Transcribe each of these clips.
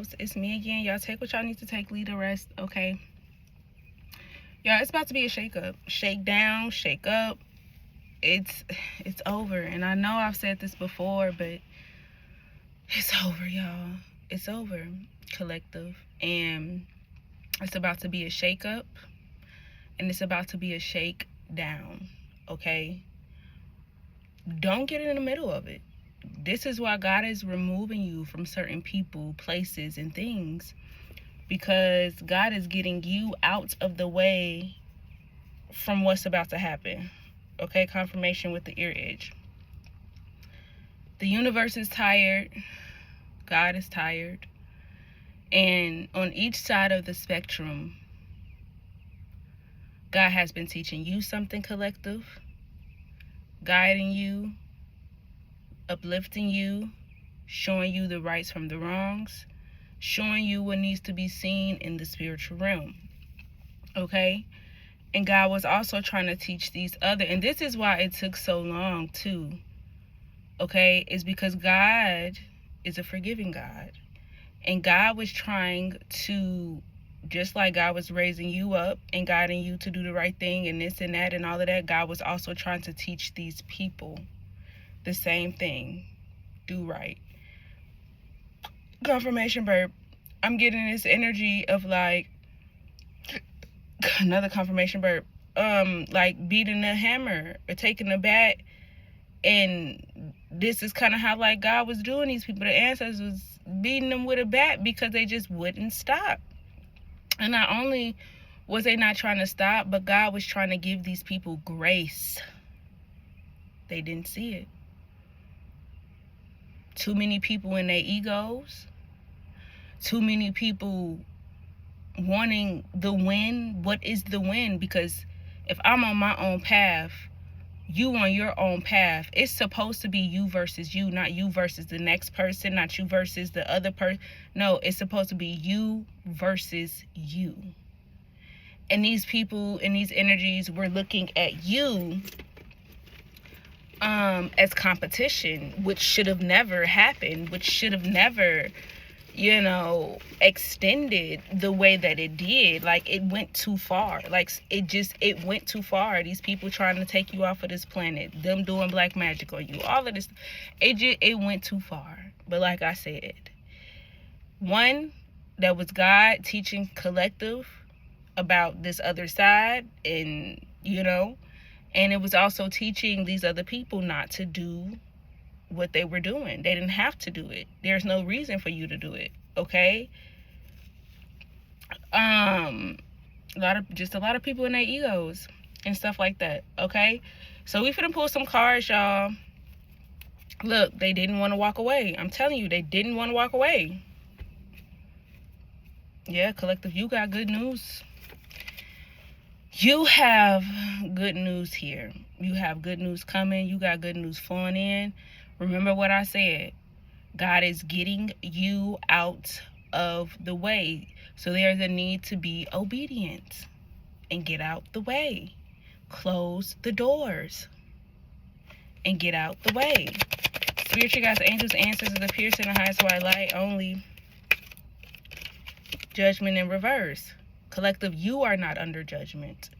host. It's me again. Y'all take what y'all need to take, leave the rest, okay? Y'all, it's about to be a shakeup. Shake down, shake up. It's over. And I know I've said this before, but it's over, y'all. It's over, collective. And it's about to be a shakeup. And it's about to be a shake down, okay? Don't get in the middle of it. This is why God is removing you from certain people, places, and things, because God is getting you out of the way from what's about to happen. Okay, confirmation with the ear edge. The universe is tired. God is tired. And on each side of the spectrum, God has been teaching you something, collective, guiding you, uplifting you, showing you the rights from the wrongs, showing you what needs to be seen in the spiritual realm. Okay? And God was also trying to teach these other, and this is why it took so long too. Okay? It's because God is a forgiving God. And God was trying to, just like God was raising you up and guiding you to do the right thing and this and that and all of that, God was also trying to teach these people the same thing. Do right. Confirmation burp. I'm getting this energy of like, another confirmation burp. Like beating a hammer or taking a bat. And this is kind of how like God was doing these people. The ancestors was beating them with a bat because they just wouldn't stop. And not only was they not trying to stop, but God was trying to give these people grace. They didn't see it. Too many people in their egos. Too many people wanting the win. What is the win? Because if I'm on my own path, you on your own path, it's supposed to be you versus you, not you versus the next person, not you versus the other person. No, it's supposed to be you versus you. And these people and these energies were looking at you as competition, which should have never happened, which should have never, extended the way that it did. Like, it went too far. Like, it went too far. These people trying to take you off of this planet, them doing black magic on you, all of this, it went too far. But like I said, one, that was God teaching collective about this other side, and and it was also teaching these other people not to do what they were doing. They didn't have to do it. There's no reason for you to do it. Okay? A lot of people in their egos and stuff like that. Okay? So we finna pull some cards, y'all. Look, they didn't want to walk away. I'm telling you, they didn't want to walk away. Yeah, collective, you got good news. You have good news here. You have good news coming. You got good news flowing in. Remember what I said. God is getting you out of the way. So there's a need to be obedient and get out the way. Close the doors and get out the way. Spiritual guides, angels, ancestors, appear in the highest white light only. Judgment in reverse. Collective, you are not under judgment.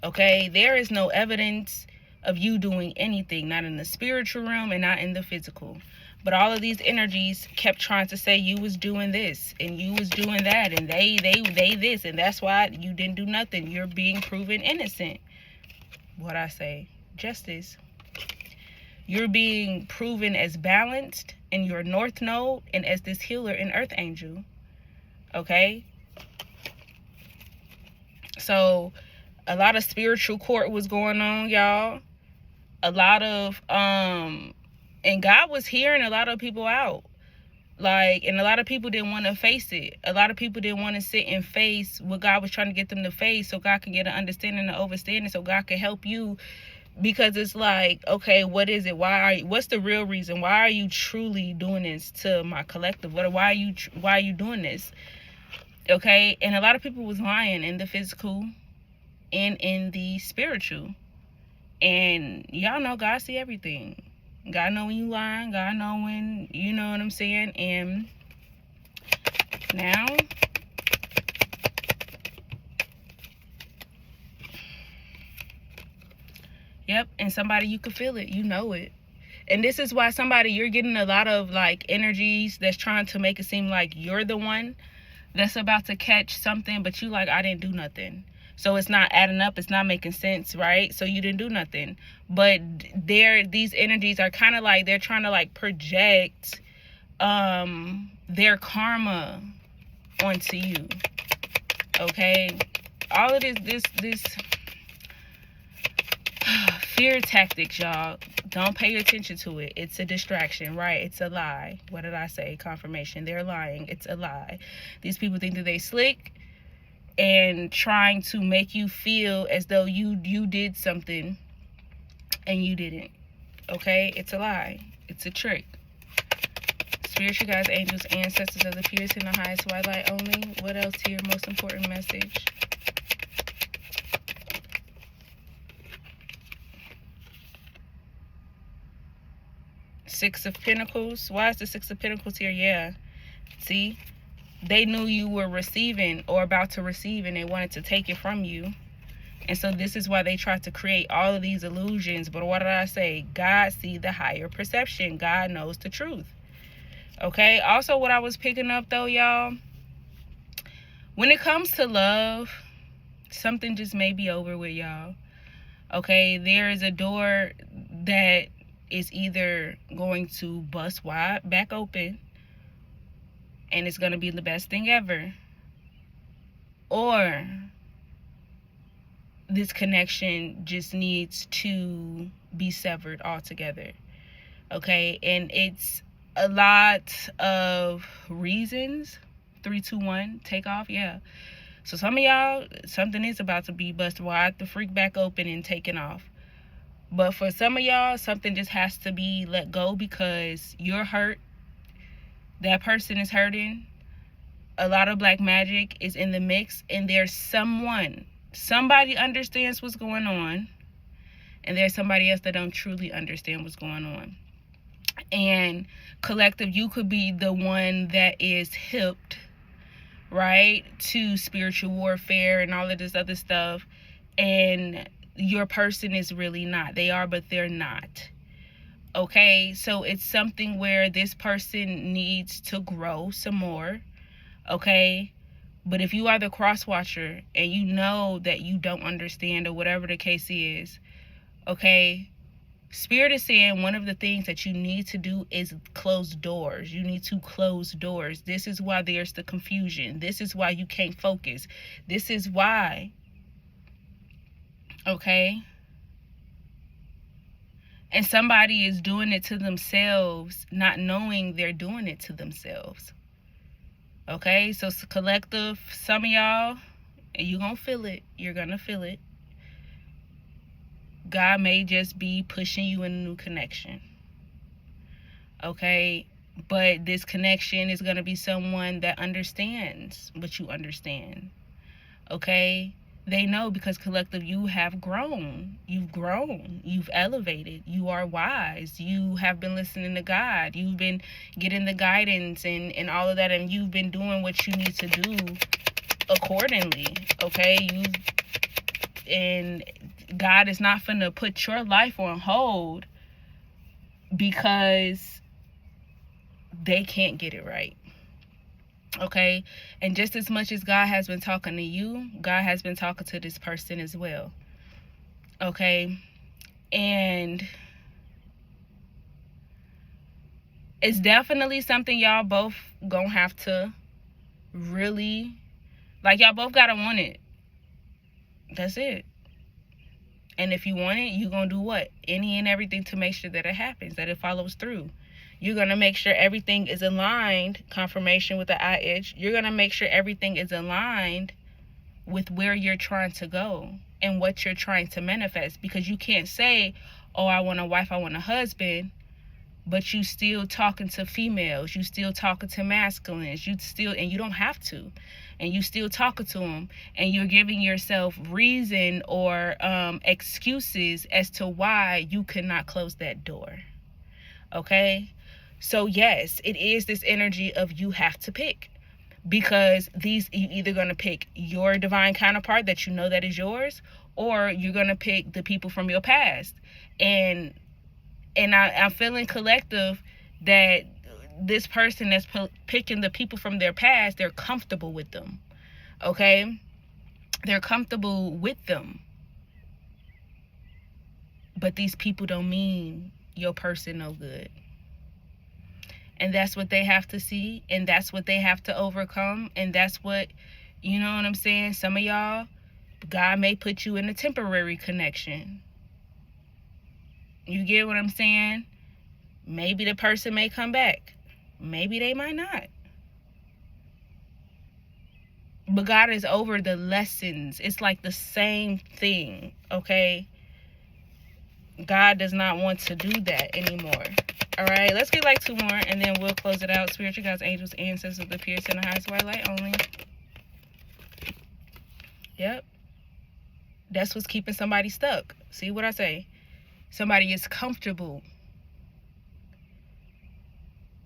Okay? There is no evidence of you doing anything, not in the spiritual realm and not in the physical. But all of these energies kept trying to say you was doing this and you was doing that and they this, and that's why you didn't do nothing. You're being proven innocent. What I say? Justice. You're being proven as balanced in your North Node and as this healer and Earth Angel. Okay? So a lot of spiritual court was going on, y'all. A lot of and God was hearing a lot of people out. Like, and a lot of people didn't want to face it. A lot of people didn't want to sit and face what God was trying to get them to face, so God can get an understanding and overstanding, so God can help you. Because it's like, okay, what is it? What's the real reason? Why are you truly doing this to my collective? Why are you doing this? Okay? And a lot of people was lying in the physical and in the spiritual. And y'all know God see everything. God know when you lying. God know when, you know what I'm saying? And Now, yep, and somebody, you can feel it, you know it. And this is why somebody, you're getting a lot of like energies that's trying to make it seem like you're the one that's about to catch something, but you like, I didn't do nothing. So it's not adding up, it's not making sense, right? So you didn't do nothing. But these energies are kind of like, they're trying to like project their karma onto you. Okay? All of this fear tactics, y'all, don't pay attention to it. It's a distraction, right? It's a lie. What did I say? Confirmation. They're lying. It's a lie. These people think that they slick and trying to make you feel as though you did something and you didn't. Okay? It's a lie. It's a trick. Spiritual guides, angels, ancestors of the purest in the highest white light only. What else here? Most important message. Six of Pentacles. Why is the Six of Pentacles here? Yeah. See? They knew you were receiving or about to receive, and they wanted to take it from you. And so this is why they tried to create all of these illusions. But what did I say? God sees the higher perception. God knows the truth. Okay? Also, what I was picking up, though, y'all, when it comes to love, something just may be over with, y'all. Okay? There is a door that is either going to bust wide back open, and it's going to be the best thing ever, or this connection just needs to be severed altogether. Okay? And it's a lot of reasons. 3, 2, 1, take off. Yeah. So some of y'all, something is about to be busted wide the freak back open and taken off. But for some of y'all, something just has to be let go because you're hurt. That person is hurting. A lot of black magic is in the mix, and there's somebody understands what's going on, and there's somebody else that don't truly understand what's going on. And collective, you could be the one that is hipped, right, to spiritual warfare and all of this other stuff, and your person is really not. They are, but they're not. Okay? So it's something where this person needs to grow some more. Okay? But if you are the cross watcher and you know that you don't understand or whatever the case is, okay, Spirit is saying one of the things that you need to do is close doors. You need to close doors. This is why there's the confusion. This is why you can't focus. This is why. Okay? And somebody is doing it to themselves, not knowing they're doing it to themselves. Okay? So it's collective, some of y'all, and you're going to feel it. You're going to feel it. God may just be pushing you in a new connection. Okay? But this connection is going to be someone that understands what you understand. Okay? They know because collective, you have grown. You've grown. You've elevated. You are wise. You have been listening to God. You've been getting the guidance and all of that. And you've been doing what you need to do accordingly. Okay? And God is not finna put your life on hold because they can't get it right. Okay? And just as much as God has been talking to you, God has been talking to this person as well. Okay? And it's definitely something y'all both gonna have to really, like, y'all both gotta want it. That's it. And if you want it, you're gonna do what? Any and everything to make sure that it happens, that it follows through. You're going to make sure everything is aligned, confirmation with the eye edge. You're going to make sure everything is aligned with where you're trying to go and what you're trying to manifest. Because you can't say, oh, I want a wife, I want a husband, but you still talking to females. You still talking to masculines. And you don't have to. And you still talking to them. And you're giving yourself reason or excuses as to why you cannot close that door. Okay? So yes, it is this energy of you have to pick. because you're either going to pick your divine counterpart that you know that is yours, or you're going to pick the people from your past. And I'm feeling collective that this person that's picking the people from their past, they're comfortable with them. Okay? They're comfortable with them. But these people don't mean your person no good. And that's what they have to see, and that's what they have to overcome, and that's what, you know what I'm saying? Some of y'all, God may put you in a temporary connection. You get what I'm saying? Maybe the person may come back. Maybe they might not. But God is over the lessons. It's like the same thing, okay? God does not want to do that anymore. All right, let's get like 2 more, and then we'll close it out. Spiritual guides, angels, ancestors, the peers, and the highest white light only. Yep. That's what's keeping somebody stuck. See what I say? Somebody is comfortable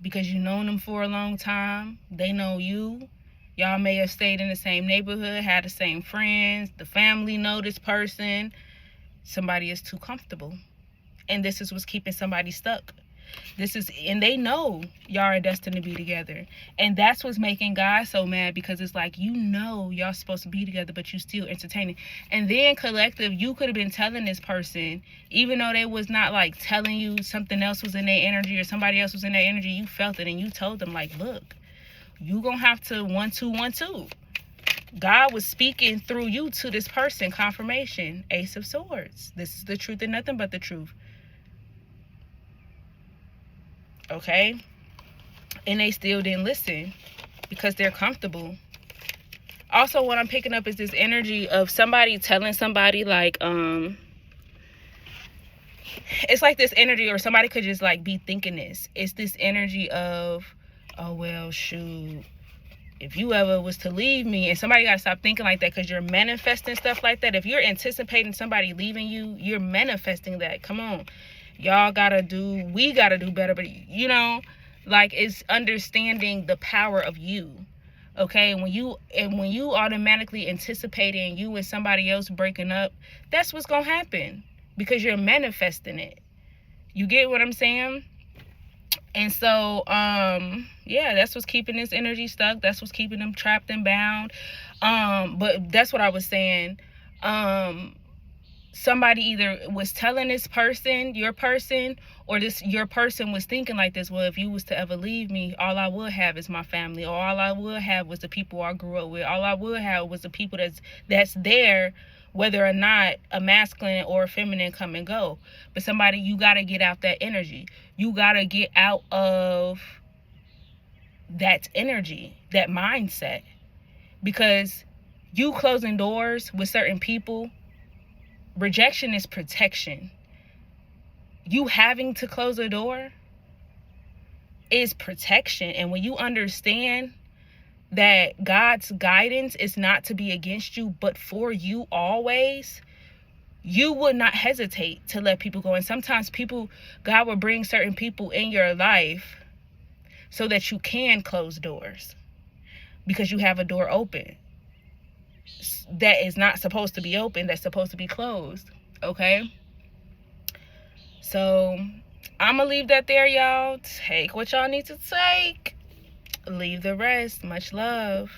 because you've known them for a long time. They know you. Y'all may have stayed in the same neighborhood, had the same friends. The family know this person. Somebody is too comfortable. And this is what's keeping somebody stuck. And they know y'all are destined to be together. And that's what's making God so mad, because it's like, you know y'all supposed to be together, but you still entertaining. And then collective, you could have been telling this person, even though they was not like telling you, something else was in their energy or somebody else was in their energy, you felt it and you told them like, look, you gonna have to 1 2 1 2. God was speaking through you to this person. Confirmation. Ace of Swords. This is the truth and nothing but the truth. Okay? And they still didn't listen because they're comfortable. Also, what I'm picking up is this energy of somebody telling somebody like, it's like this energy, or somebody could just like be thinking this. It's this energy of, oh, well, shoot, if you ever was to leave me, and somebody got to stop thinking like that, because you're manifesting stuff like that. If you're anticipating somebody leaving you, you're manifesting that. Come on. We gotta do better. But, you know, like, it's understanding the power of you. Okay? When you automatically anticipating you and somebody else breaking up, that's what's gonna happen, because you're manifesting it. You get what I'm saying? And so, yeah, that's what's keeping this energy stuck. That's what's keeping them trapped and bound. But that's what I was saying. Somebody either was telling this person, your person, or your person was thinking like this, well, if you was to ever leave me, all I would have is my family, or all I would have was the people I grew up with. All I would have was the people that's there, whether or not a masculine or a feminine come and go. But somebody, you got to get out that energy. You got to get out of that energy, that mindset. Because you closing doors with certain people, rejection is protection. You having to close a door is protection. And when you understand that God's guidance is not to be against you, but for you always, you would not hesitate to let people go. And sometimes God will bring certain people in your life so that you can close doors, because you have a door open that is not supposed to be open, that's supposed to be closed. Okay? So I'm gonna leave that there, y'all. Take what y'all need to take. Leave the rest. Much love.